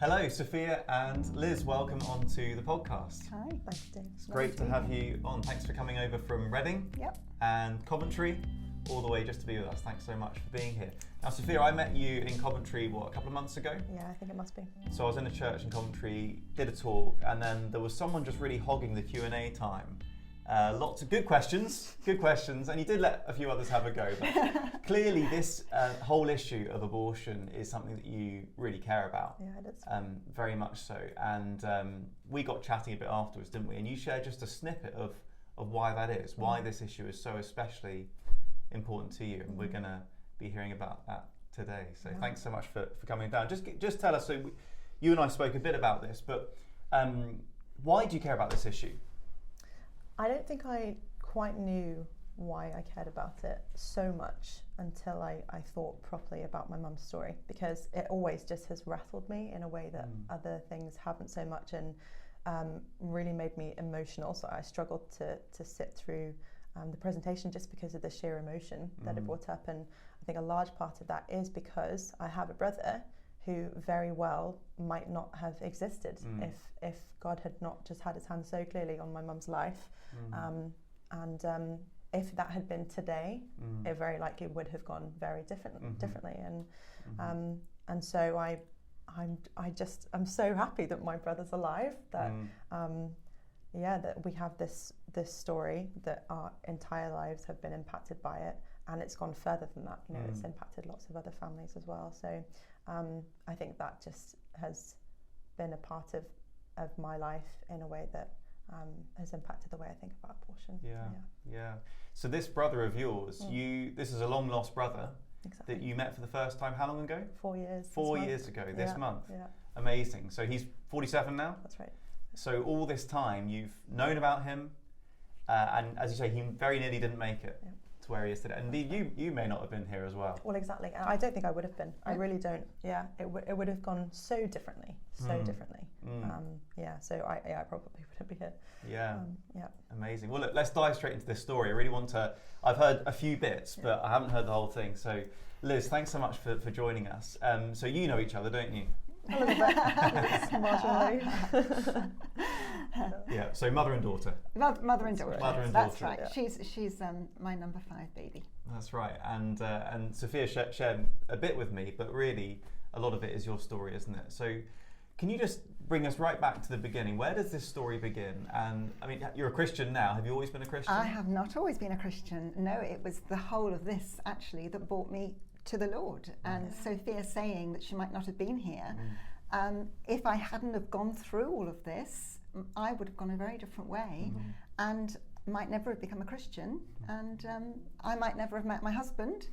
Hello, Sophia and Liz. Welcome onto the podcast. Hi, thanks, Dave. It's great to have you on. Thanks for coming over from Reading and Coventry, all the way just to be with us. Thanks so much for being here. Now, Sophia, I met you in Coventry, a couple of months ago? Yeah, I think it must be. So I was in a church in Coventry, did a talk, and then there was someone just really hogging the Q&A time. Lots of good questions, and you did let a few others have a go, but clearly this whole issue of abortion is something that you really care about. Yeah, it is. Very much so. And we got chatting a bit afterwards, didn't we? And you shared just a snippet of why that is, why this issue is so especially important to you, and we're going to be hearing about that today. So thanks so much for coming down. Just tell us, so you and I spoke a bit about this, but why do you care about this issue? I don't think I quite knew why I cared about it so much until I thought properly about my mum's story, because it always just has rattled me in a way that other things haven't so much, and really made me emotional. So I struggled to sit through the presentation just because of the sheer emotion that it brought up. And I think a large part of that is because I have a brother who very well might not have existed if God had not just had his hand so clearly on my mum's life. If that had been today, it very likely would have gone very differently. And so I'm so happy that my brother's alive, that that we have this story, that our entire lives have been impacted by it, and it's gone further than that. You know, it's impacted lots of other families as well. So I think that just has been a part of my life in a way that has impacted the way I think about abortion. Yeah. So this brother of yours, this is a long lost brother that you met for the first time. How long ago? 4 years. 4 years ago, this month. Yeah. Amazing. So he's 47 now? That's right. So all this time you've known about him, and as you say, he very nearly didn't make it to where he is today. And indeed, you may not have been here as well. Well, exactly. I don't think I would have been. I really don't. Yeah, it would have gone so differently. So I probably wouldn't be here. Yeah. Amazing. Well, look, let's dive straight into this story. I really want to. I've heard a few bits, but I haven't heard the whole thing. So, Liz, thanks so much for joining us. So you know each other, don't you? A little bit. Marginally. Yeah. So mother and daughter. Mother and daughter. That's right. Yeah. She's my number 5 baby. That's right. And Sophia shared a bit with me, but really a lot of it is your story, isn't it? So can you just bring us right back to the beginning? Where does this story begin? And I mean, you're a Christian now. Have you always been a Christian? I have not always been a Christian. No, it was the whole of this actually that brought me to the Lord. And Sophia saying that she might not have been here. If I hadn't have gone through all of this, I would have gone a very different way and might never have become a Christian. And I might never have met my husband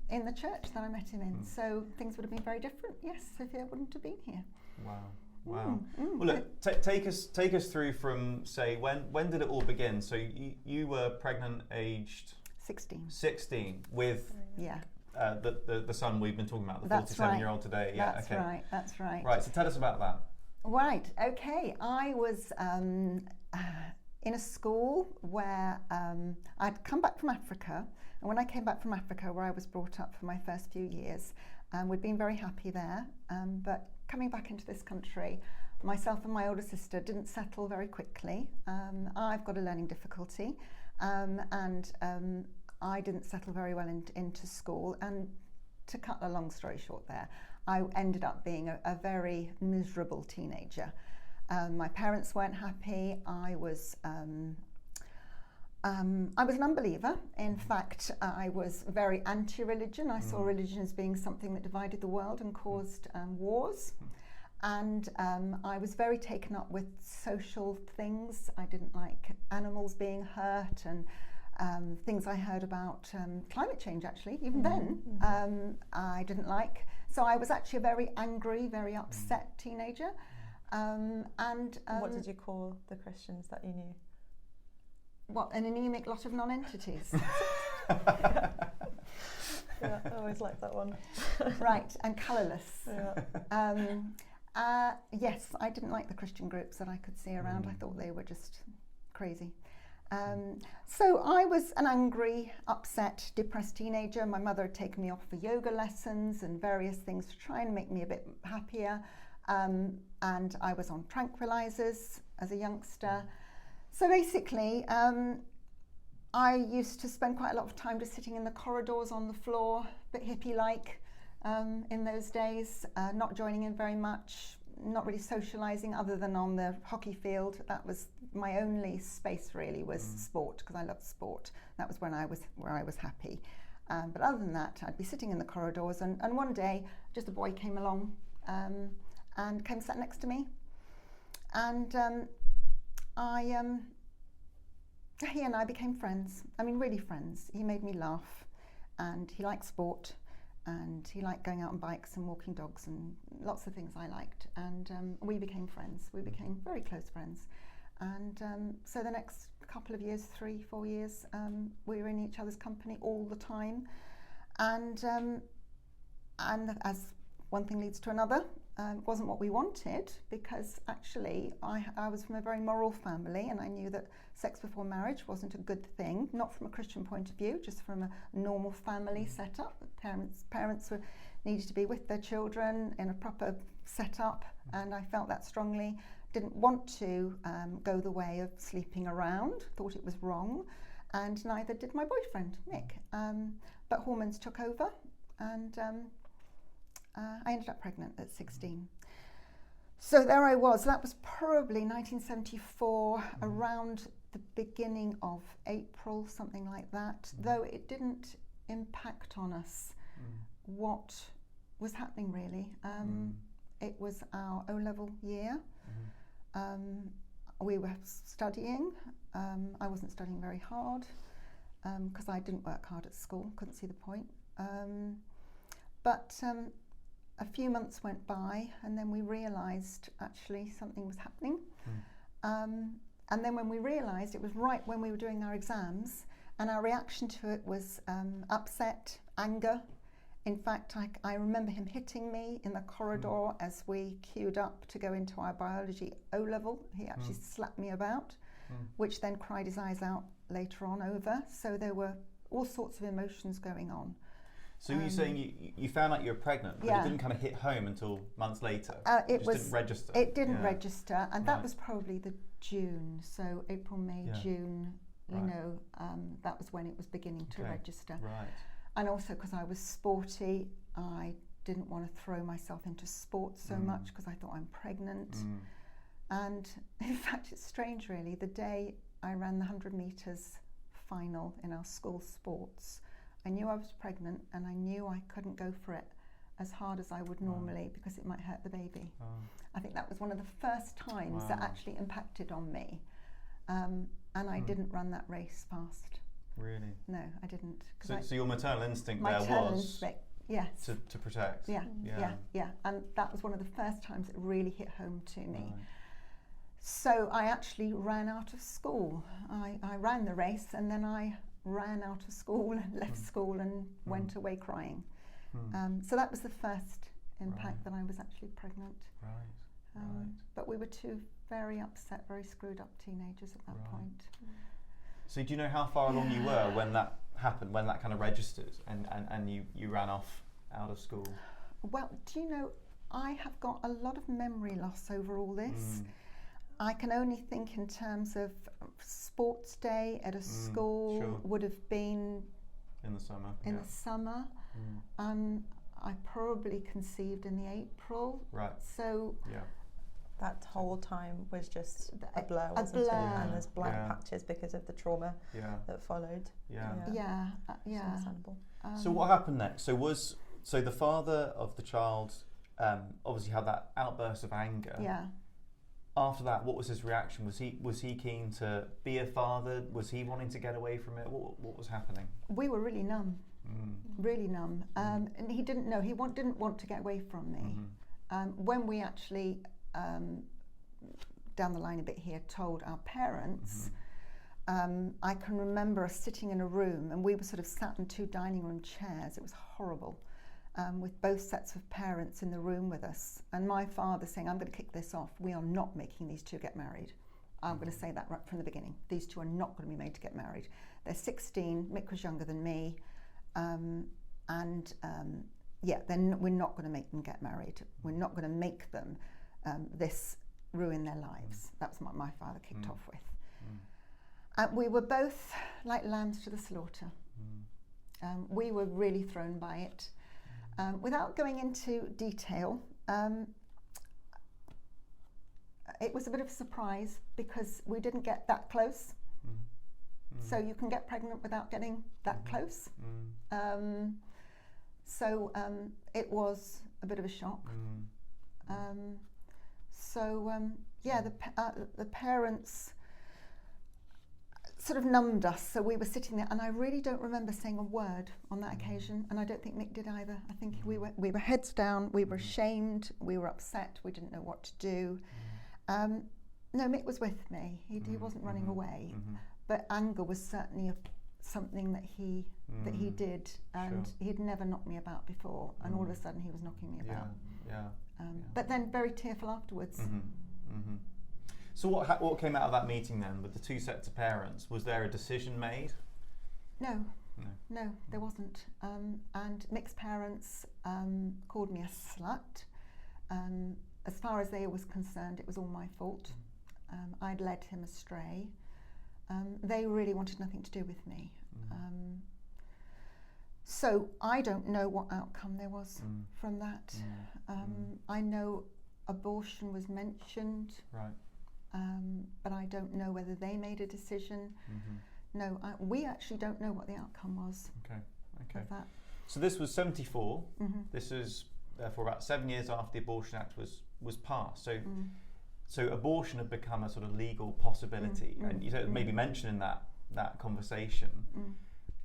in the church that I met him in. So things would have been very different. Yes, Sophia wouldn't have been here. Wow. Well, look, take us through from, say, when did it all begin? So you were pregnant, aged 16 with the son we've been talking about, the 47-year-old today. Yeah, that's right. That's right. Right. So tell us about that. Right. Okay. I was in a school where I'd come back from Africa, and when I came back from Africa, where I was brought up for my first few years, we'd been very happy there. But coming back into this country, myself and my older sister didn't settle very quickly. I've got a learning difficulty, and I didn't settle very well into school. And to cut a long story short there, I ended up being a very miserable teenager. My parents weren't happy. I was an unbeliever. In fact, I was very anti-religion. I saw religion as being something that divided the world and caused wars. And I was very taken up with social things. I didn't like animals being hurt, and things I heard about climate change, actually, even then, I didn't like. So I was actually a very angry, very upset teenager. What did you call the Christians that you knew? What, an anemic lot of non-entities. Yeah, I always liked that one. Right, and colourless. Yeah. Yes, I didn't like the Christian groups that I could see around. I thought they were just crazy. So I was an angry, upset, depressed teenager. My mother had taken me off for yoga lessons and various things to try and make me a bit happier. and I was on tranquilizers as a youngster. So basically, I used to spend quite a lot of time just sitting in the corridors on the floor, a bit hippie-like in those days, not joining in very much, not really socializing other than on the hockey field. That was my only space really, was sport, because I loved sport. That was where I was happy. But other than that, I'd be sitting in the corridors, and one day just a boy came along and came sat next to me, and he and I became friends. I mean, really friends. He made me laugh, and he liked sport, and he liked going out on bikes and walking dogs and lots of things I liked. And we became friends. We became very close friends. And so the next couple of years, 3-4 years, we were in each other's company all the time. And as one thing leads to another, it wasn't what we wanted, because actually I was from a very moral family, and I knew that sex before marriage wasn't a good thing, not from a Christian point of view, just from a normal family setup. Parents needed to be with their children in a proper setup, and I felt that strongly. Didn't want to go the way of sleeping around, thought it was wrong, and neither did my boyfriend, Nick. But hormones took over, and I ended up pregnant at 16. So there I was. That was probably 1974, around the beginning of April, something like that, though it didn't impact on us what was happening really. It was our O-level year. We were studying. I wasn't studying very hard because I didn't work hard at school, couldn't see the point. But a few months went by, and then we realised actually something was happening. And then when we realised, it was right when we were doing our exams, and our reaction to it was upset, anger. In fact, I remember him hitting me in the corridor as we queued up to go into our biology O-level. He actually slapped me about, which then cried his eyes out later on over. So there were all sorts of emotions going on. So you're saying you found out you were pregnant, but it didn't kind of hit home until months later? It didn't register? It didn't register, and that was probably the June, so April, May, June, you know, that was when it was beginning to register. Right. And also because I was sporty, I didn't want to throw myself into sports so much because I thought I'm pregnant. And in fact, it's strange really, the day I ran the 100 metres final in our school sports, I knew I was pregnant, and I knew I couldn't go for it as hard as I would normally because it might hurt the baby. I think that was one of the first times that actually impacted on me. And I didn't run that race fast. Really? No, I didn't. So your maternal instinct there was instinct, yes. to protect? Yeah. And that was one of the first times it really hit home to me. Right. So I actually ran out of school. I ran the race, and then I ran out of school and left school and went away crying. So that was the first impact that I was actually pregnant. Right. But we were two very upset, very screwed up teenagers at that point. So do you know how far along you were when that happened, when that kind of registered and you ran off out of school? Well, do you know, I have got a lot of memory loss over all this. I can only think in terms of sports day at a school would have been in the summer. In the summer. I probably conceived in the April. Right. So that whole time was just a blur, wasn't it? And there's blank patches because of the trauma that followed. Understandable. So what happened next? So the father of the child obviously had that outburst of anger. Yeah. After that, what was his reaction? Was he keen to be a father? Was he wanting to get away from it? What was happening? We were really numb, really numb, and he didn't know. He didn't want to get away from me. When we actually, down the line a bit here, told our parents, I can remember us sitting in a room, and we were sort of sat in 2 dining room chairs. It was horrible. With both sets of parents in the room with us, and my father saying, I'm going to kick this off. We are not making these 2 get married. I'm going to say that right from the beginning. These 2 are not going to be made to get married. They're 16, Mick was younger than me, and then we're not going to make them get married. We're not going to make them this ruin their lives. That's what my father kicked off with. We were both like lambs to the slaughter. We were really thrown by it. Without going into detail, it was a bit of a surprise because we didn't get that close. So you can get pregnant without getting that close. So it was a bit of a shock. The parents sort of numbed us. So we were sitting there, and I really don't remember saying a word on that occasion, and I don't think Mick did either. I think we were heads down, we were ashamed, we were upset, we didn't know what to do. No, Mick was with me. He wasn't running away, but anger was certainly something that he did, and he'd never knocked me about before, and all of a sudden he was knocking me about. But then very tearful afterwards. So what came out of that meeting then with the two sets of parents? Was there a decision made? No, there wasn't. And Mick's parents called me a slut. As far as they was concerned, it was all my fault. I'd led him astray. They really wanted nothing to do with me. So I don't know what outcome there was from that. I know abortion was mentioned, right. But I don't know whether they made a decision. No, we actually don't know what the outcome was. Okay. Of that. So this was 74. This was therefore about 7 years after the Abortion Act was passed. So abortion had become a sort of legal possibility, and you maybe mentioned in that conversation.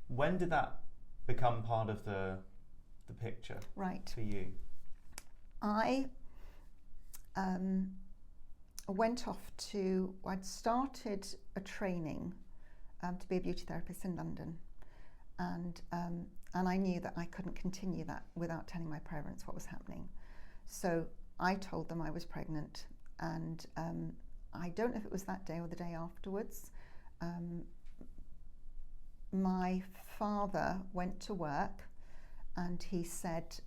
When did that become part of the picture? Right. For you? I went off I'd started a training to be a beauty therapist in London, and I knew that I couldn't continue that without telling my parents what was happening. So I told them I was pregnant, and I don't know if it was that day or the day afterwards. My father went to work, and he said,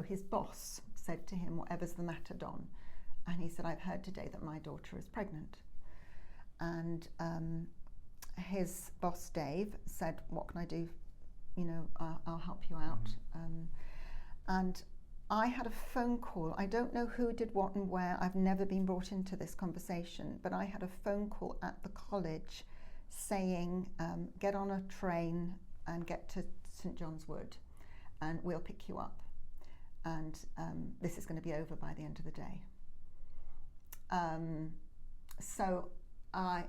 his boss said to him, "Whatever's the matter, Don?" And he said, "I've heard today that my daughter is pregnant." And his boss, Dave, said, "What can I do? I'll help you out." And I had a phone call. I don't know who did what and where. I've never been brought into this conversation, but I had a phone call at the college saying, "Get on a train and get to St John's Wood, and we'll pick you up. And this is going to be over by the end of the day." So I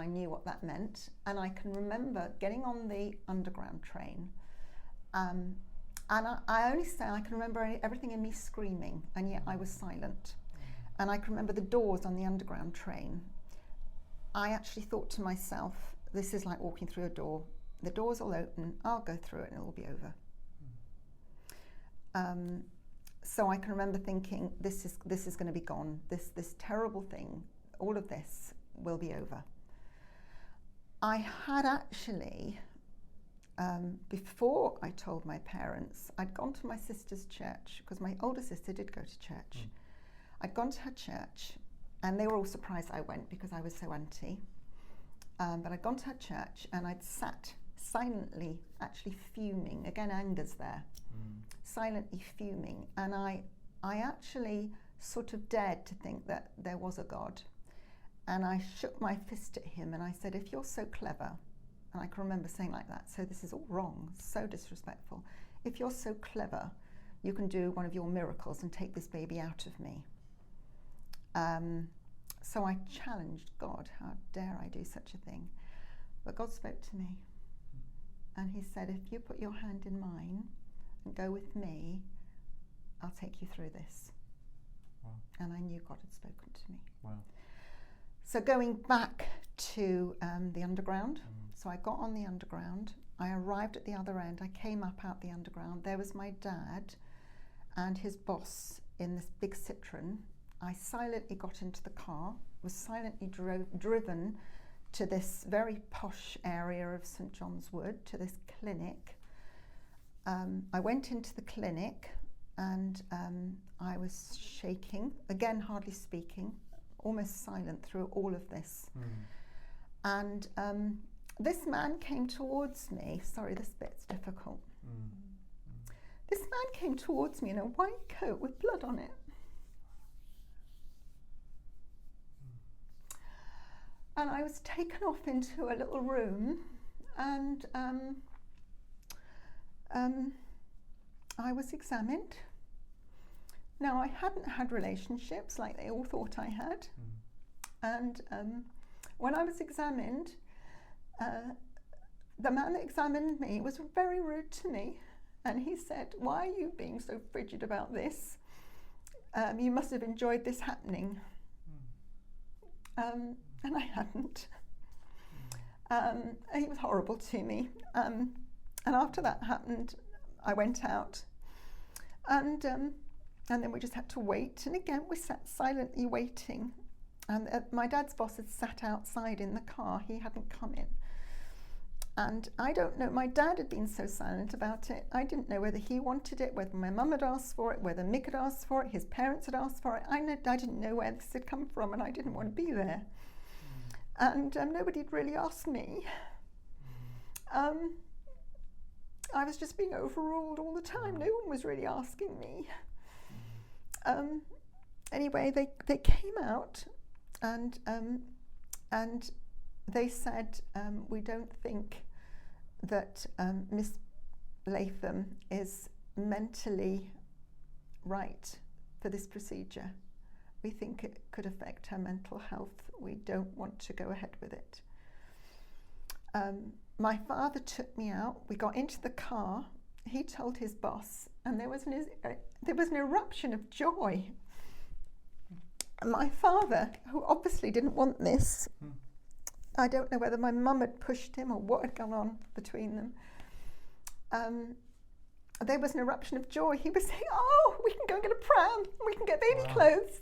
knew what that meant, and I can remember getting on the underground train, and I only say I can remember everything in me screaming, and yet I was silent. And I can remember the doors on the underground train. I actually thought to myself, this is like walking through a door. The doors will open, I'll go through it, and it will be over. So I can remember thinking, this is going to be gone. This terrible thing, all of this will be over. I had actually, before I told my parents, I'd gone to my sister's church, because my older sister did go to church. I'd gone to her church, and they were all surprised I went because I was so anti. But I'd gone to her church, and I'd sat silently, actually fuming. Again, anger's there. Silently fuming, and I actually sort of dared to think that there was a God, and I shook my fist at him and I said, "If you're so clever," and I can remember saying like that, so this is all wrong, so disrespectful, "if you're so clever, you can do one of your miracles and take this baby out of me." So I challenged God, how dare I do such a thing? But God spoke to me, and he said, "If you put your hand in mine and go with me, I'll take you through this." Wow. And I knew God had spoken to me. Wow. So going back to the underground, so I got on the underground, I arrived at the other end, I came up out the underground, there was my dad and his boss in this big Citroen. I silently got into the car, was silently driven to this very posh area of St John's Wood, to this clinic. I went into the clinic and I was shaking, again hardly speaking, almost silent through all of this. And this man came towards me. Sorry, this bit's difficult. This man came towards me in a white coat with blood on it. And I was taken off into a little room, and I was examined. Now, I hadn't had relationships like they all thought I had. And when I was examined, the man that examined me was very rude to me. And he said, "Why are you being so frigid about this? You must have enjoyed this happening." And I hadn't. And he was horrible to me. And after that happened, I went out. And then we just had to wait. And again, we sat silently waiting. And my dad's boss had sat outside in the car. He hadn't come in. And I don't know, my dad had been so silent about it. I didn't know whether he wanted it, whether my mum had asked for it, whether Mick had asked for it, his parents had asked for it. I didn't know where this had come from, and I didn't want to be there. And nobody had really asked me. I was just being overruled all the time. No one was really asking me. Anyway, they came out and they said, "We don't think that Miss Latham is mentally right for this procedure. We think it could affect her mental health. We don't want to go ahead with it." My father took me out. We got into the car. He told his boss, and there was an eruption of joy. My father, who obviously didn't want this, I don't know whether my mum had pushed him or what had gone on between them. There was an eruption of joy. He was saying, "Oh, we can go and get a pram, we can get baby clothes."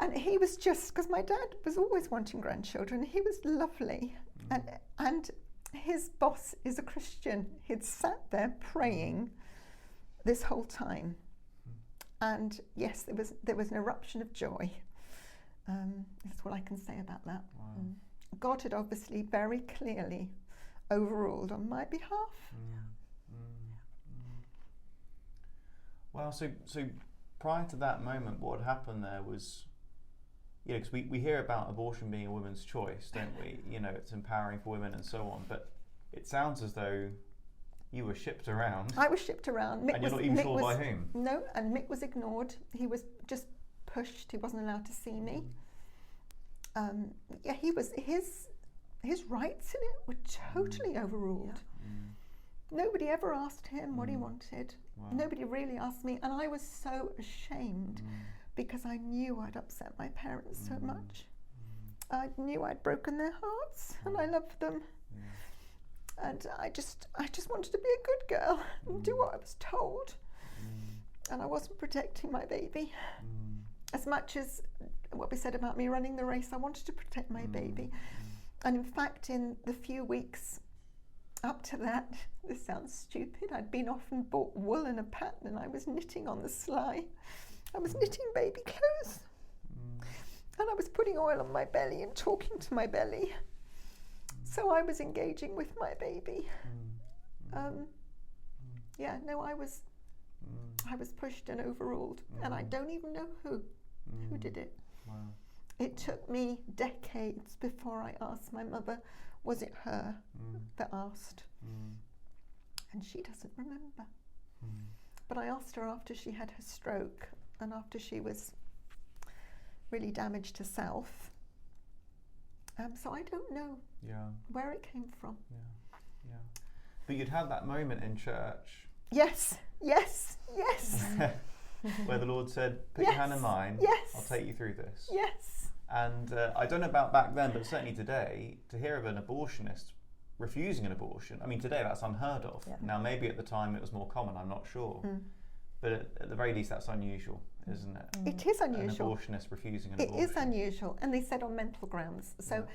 And he was just, because my dad was always wanting grandchildren, he was lovely. And his boss is a Christian. He'd sat there praying this whole time. And yes, there was an eruption of joy. That's what I can say about that. Wow. God had obviously very clearly overruled on my behalf. Well, so prior to that moment, what had happened there was, because we hear about abortion being a woman's choice, don't we? It's empowering for women and so on. But it sounds as though you were shipped around. I was shipped around. And you're not even sure by whom. No, and Mick was ignored. He was just pushed. He wasn't allowed to see me. He was. His rights in it were totally overruled. Nobody ever asked him what he wanted. Wow. Nobody really asked me, and I was so ashamed because I knew I'd upset my parents so much. I knew I'd broken their hearts, and I loved them. And I just wanted to be a good girl and do what I was told. And I wasn't protecting my baby. As much as what we said about me running the race, I wanted to protect my baby. And in fact, in the few weeks up to that, this sounds stupid, I'd been off and bought wool and a pattern, and I was knitting on the sly. I was knitting baby clothes. And I was putting oil on my belly and talking to my belly. So I was engaging with my baby. I was pushed and overruled, and I don't even know who did it. Wow. It took me decades before I asked my mother, was it her that asked? And she doesn't remember. But I asked her after she had her stroke and after she was really damaged herself. So I don't know where it came from. But you'd had that moment in church. Yes. Where the Lord said, "Put your hand in mine. Yes. I'll take you through this." Yes. And I don't know about back then, but certainly today, to hear of an abortionist refusing an abortion, I mean, today that's unheard of. Yeah. Now, maybe at the time it was more common, I'm not sure. But at the very least, that's unusual, isn't it? It is unusual. An abortionist refusing an abortion. It is unusual, and they said on mental grounds. So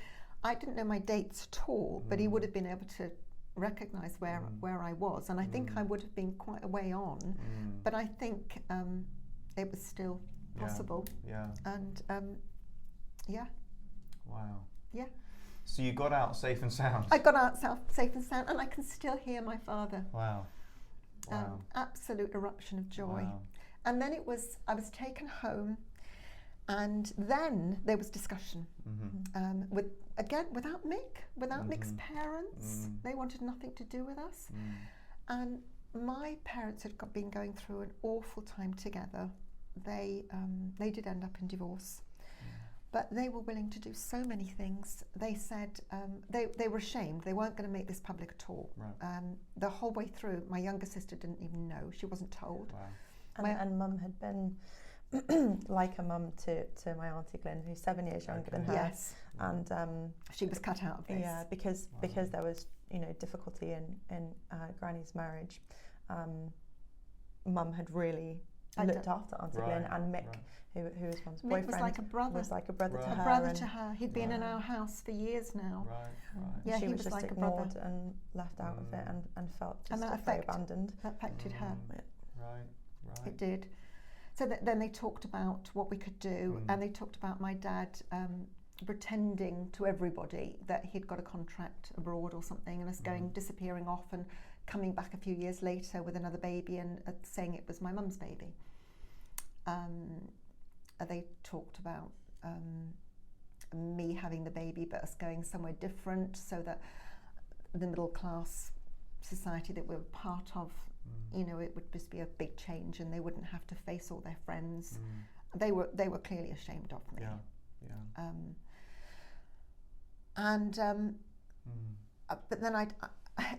I didn't know my dates at all, but he would have been able to recognise where I was, and I think I would have been quite a way on, but I think it was still possible. Yeah. And yeah. Wow. Yeah. So you got out safe and sound. I got out safe and sound, and I can still hear my father. Wow. Absolute eruption of joy. Wow. And then I was taken home, and then there was discussion without Mick's parents. They wanted nothing to do with us, and my parents had been going through an awful time together. They did end up in divorce, but they were willing to do so many things. They said they were ashamed. They weren't going to make this public at all. Right. The whole way through, my younger sister didn't even know. She wasn't told. Wow. And Mum had been like a mum to my Auntie Glyn, who's 7 years younger than her. Yes. And she was cut out of this. Yeah, because there was difficulty in Granny's marriage. Mum had really looked after Auntie Glyn, and Mick, who was Mum's boyfriend, was like a brother. To her. A brother to her. He'd been in our house for years now. Right. Yeah, he she was just like a ignored brother. and left out of it, and felt just that abandoned. That affected her. Right. It did. So then they talked about what we could do, and they talked about my dad pretending to everybody that he'd got a contract abroad or something, and us disappearing off and coming back a few years later with another baby and saying it was my mum's baby. They talked about me having the baby but us going somewhere different, so that the middle class society that we were part of, it would just be a big change, and they wouldn't have to face all their friends. They were clearly ashamed of me. But then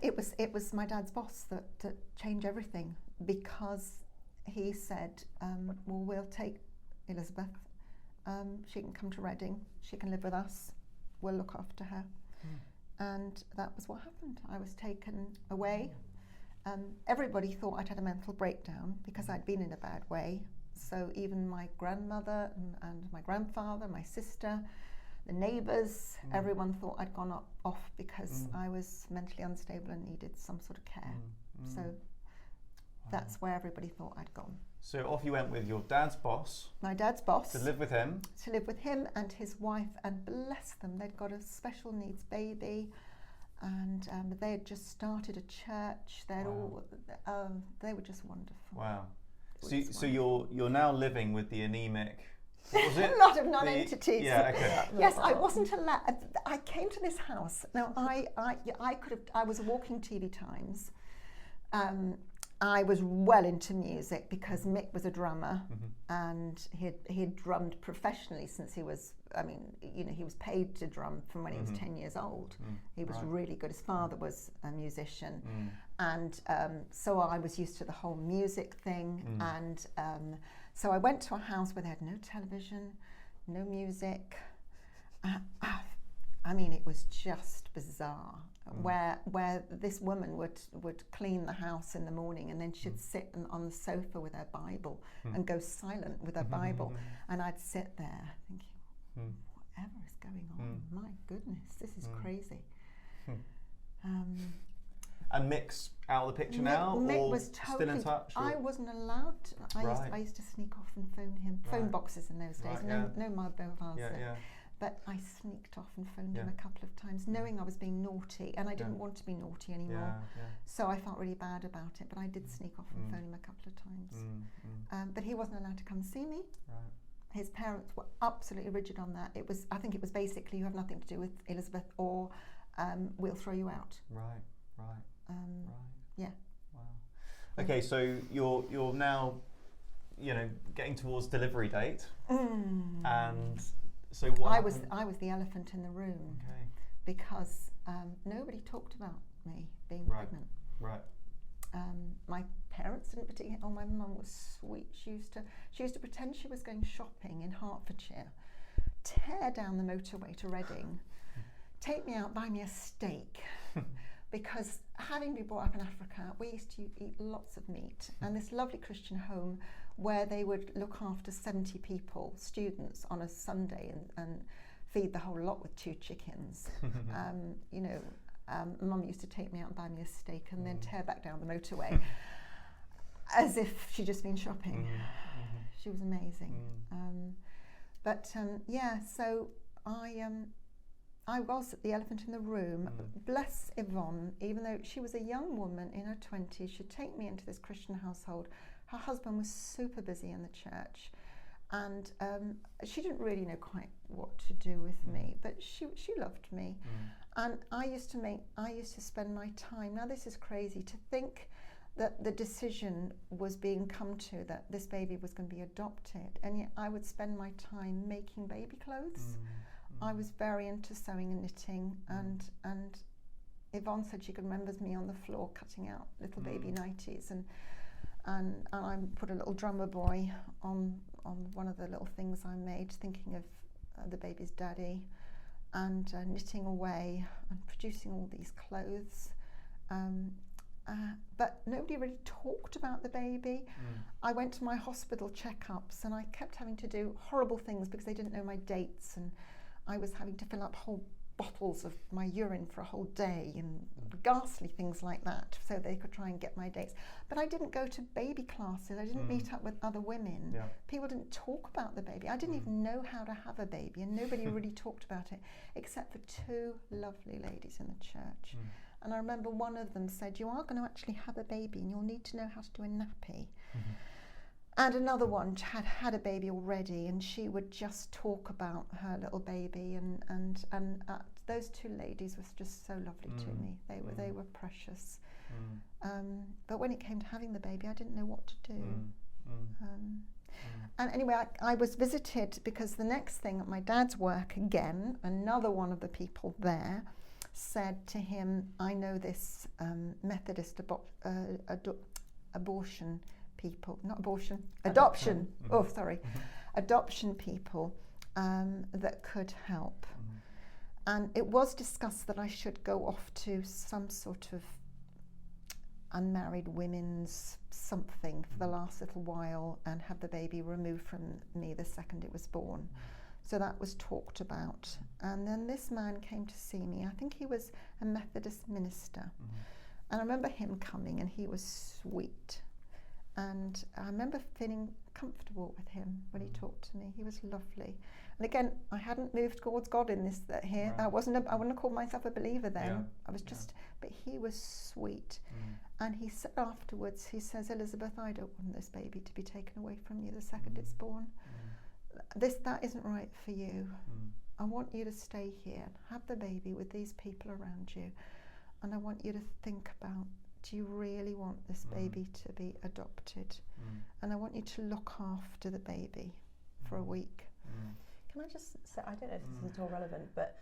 it was my dad's boss that changed everything, because he said, well, we'll take Elizabeth. She can come to Reading. She can live with us. We'll look after her. And that was what happened. I was taken away. Everybody thought I'd had a mental breakdown because I'd been in a bad way. So even my grandmother and my grandfather, my sister, the neighbours, everyone thought I'd gone off because I was mentally unstable and needed some sort of care. So that's where everybody thought I'd gone. So off you went with your dad's boss. My dad's boss. To live with him. To live with him and his wife, and bless them, they'd got a special needs baby, and they had just started a church. They were just wonderful. Wow. So you're now living with the anemic. What was it? A lot of non-entities. Yeah. Okay. Yes, I wasn't allowed. I came to this house. Now I was walking TV Times. I was well into music because Mick was a drummer, and he had drummed professionally since he was. He was paid to drum from when he was 10 years old. He was really good. His father was a musician, and so I was used to the whole music thing. And so I went to a house where they had no television, no music. It was just bizarre. Where this woman would clean the house in the morning, and then she'd sit on the sofa with her Bible and go silent with her Bible, and I'd sit there thinking, whatever is going on? My goodness, this is crazy. And Mick's out of the picture now, Mick or was totally, still in touch? Or? I wasn't allowed to. I used to sneak off and phone him. Phone boxes in those days, no mobiles. But I sneaked off and phoned him a couple of times, knowing I was being naughty, and I didn't want to be naughty anymore. So I felt really bad about it, but I did sneak off and phone him a couple of times. But he wasn't allowed to come see me. Right. His parents were absolutely rigid on that. I think it was basically, you have nothing to do with Elizabeth, or we'll throw you out. Right. Yeah. Wow. Okay, so you're now, getting towards delivery date, and so what? I was the elephant in the room, because nobody talked about me being pregnant. Right. My parents didn't particularly. Oh, my mum was sweet. She used to pretend she was going shopping in Hertfordshire, tear down the motorway to Reading, take me out, buy me a steak. Because having been brought up in Africa, we used to eat lots of meat, and this lovely Christian home where they would look after 70 people, students, on a Sunday and feed the whole lot with 2 chickens. Mum used to take me out and buy me a steak and then tear back down the motorway as if she'd just been shopping. She was amazing. So I was the elephant in the room. Bless Yvonne, even though she was a young woman in her 20s, she'd take me into this Christian household. Her husband was super busy in the church, and she didn't really know quite what to do with me, but she loved me. And I used to spend my time, now this is crazy, to think that the decision was being come to, that this baby was going to be adopted, and yet I would spend my time making baby clothes. I was very into sewing and knitting, and Yvonne said she could remember me on the floor cutting out little baby nighties, and I put a little drummer boy on one of the little things I made, thinking of the baby's daddy, and knitting away and producing all these clothes. But nobody really talked about the baby. I went to my hospital checkups and I kept having to do horrible things because they didn't know my dates, and I was having to fill up whole bottles of my urine for a whole day and ghastly things like that so they could try and get my dates. But I didn't go to baby classes. I didn't meet up with other women. People didn't talk about the baby. I didn't even know how to have a baby, and nobody really talked about it except for two lovely ladies in the church. And I remember one of them said, you are going to actually have a baby and you'll need to know how to do a nappy. And another one had a baby already, and she would just talk about her little baby, and those two ladies was just so lovely to me. They were precious. But when it came to having the baby, I didn't know what to do. And anyway, I was visited because the next thing at my dad's work again, another one of the people there said to him, I know this Methodist abortion people, not abortion, adoption. Adoption people that could help. And it was discussed that I should go off to some sort of unmarried women's something for the last little while and have the baby removed from me the second it was born. So that was talked about. And then this man came to see me. I think he was a Methodist minister. And I remember him coming, and he was sweet. And I remember feeling comfortable with him when he talked to me. He was lovely. And again, I hadn't moved towards God in this here. Right. I wouldn't have called myself a believer then. I was just, but he was sweet. And he said afterwards, he says, Elizabeth, I don't want this baby to be taken away from you the second it's born. That isn't right for you. I want you to stay here, have the baby with these people around you. And I want you to think about, do you really want this baby to be adopted? And I want you to look after the baby for a week. Can I just say, I don't know if this is at all relevant, but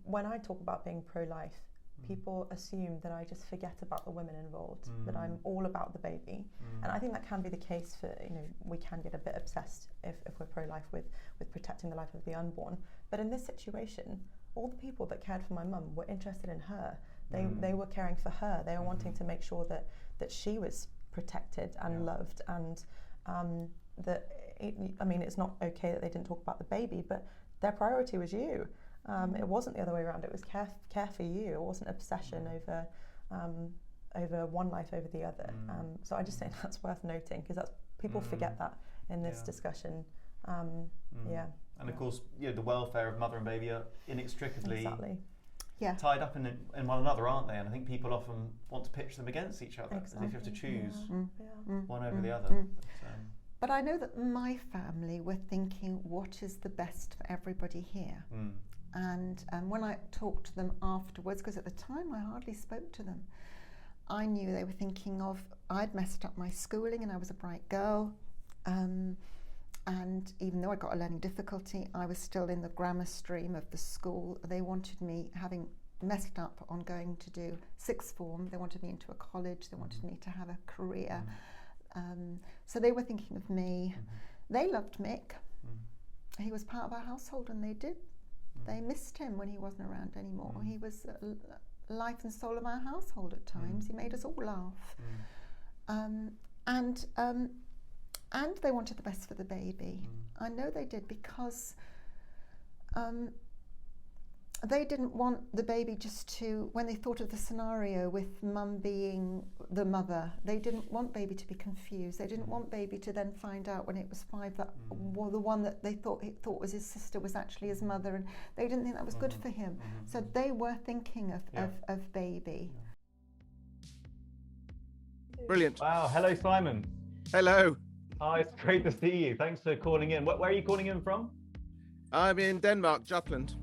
when I talk about being pro-life, people assume that I just forget about the women involved, that I'm all about the baby. And I think that can be the case for, we can get a bit obsessed if we're pro-life with protecting the life of the unborn. But in this situation, all the people that cared for my mum were interested in her. They were caring for her. They were wanting to make sure that she was protected and loved, and it's not okay that they didn't talk about the baby, but their priority was you. It wasn't the other way around. It was care for you. It wasn't obsession over one life over the other. So I just think that's worth noting, because people forget that in this discussion. And of course, the welfare of mother and baby are inextricably tied up in one another, aren't they? And I think people often want to pitch them against each other, as if you have to choose one over the other. But I know that my family were thinking, what is the best for everybody here? And when I talked to them afterwards, because at the time I hardly spoke to them, I knew they were thinking of, I'd messed up my schooling and I was a bright girl. And even though I got a learning difficulty, I was still in the grammar stream of the school. They wanted me, having messed up on going to do sixth form, they wanted me into a college, they wanted me to have a career. So they were thinking of me. They loved Mick. He was part of our household, and they did. They missed him when he wasn't around anymore. He was life and soul of our household at times. He made us all laugh. And they wanted the best for the baby. I know they did, because they didn't want the baby just to, when they thought of the scenario with mum being the mother, they didn't want baby to be confused. They didn't want baby to then find out when it was 5 that well, the one that they thought was his sister was actually his mother, and they didn't think that was good for him. So they were thinking of baby. Brilliant. Wow. Hello, Simon. Hello. Hi, it's great to see you. Thanks for calling in. Where are you calling in from? I'm in Denmark, Jutland.